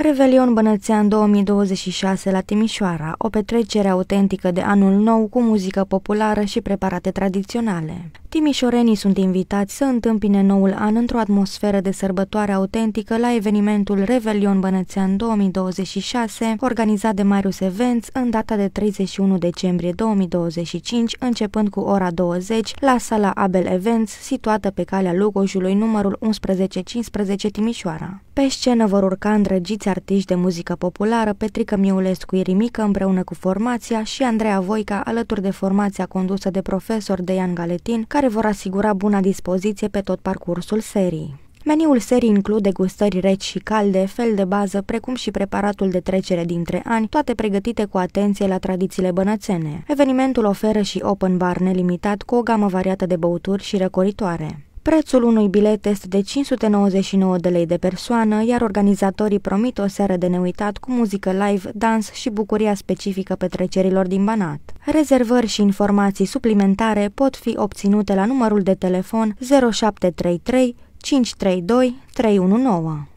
Revelion Bănățean 2026 la Timișoara, o petrecere autentică de anul nou cu muzică populară și preparate tradiționale. Timișorenii sunt invitați să întâmpine noul an într-o atmosferă de sărbătoare autentică la evenimentul Revelion Bănățean 2026, organizat de Marius Events în data de 31 decembrie 2025, începând cu ora 20 la sala Abel Events, situată pe calea Lugojului numărul 1115 Timișoara. Pe scenă vor urca îndrăgiți artiști de muzică populară, Petrică Miulescu Irimică împreună cu formația și Andreea Voica alături de formația condusă de profesor Deian Galetin, care vor asigura buna dispoziție pe tot parcursul serii. Meniul serii include gustări reci și calde, fel de bază, precum și preparatul de trecere dintre ani, toate pregătite cu atenție la tradițiile bănățene. Evenimentul oferă și open bar nelimitat cu o gamă variată de băuturi și răcoritoare. Prețul unui bilet este de 599 de lei de persoană, iar organizatorii promit o seară de neuitat cu muzică live, dans și bucuria specifică petrecerilor din Banat. Rezervări și informații suplimentare pot fi obținute la numărul de telefon 0733 532 319.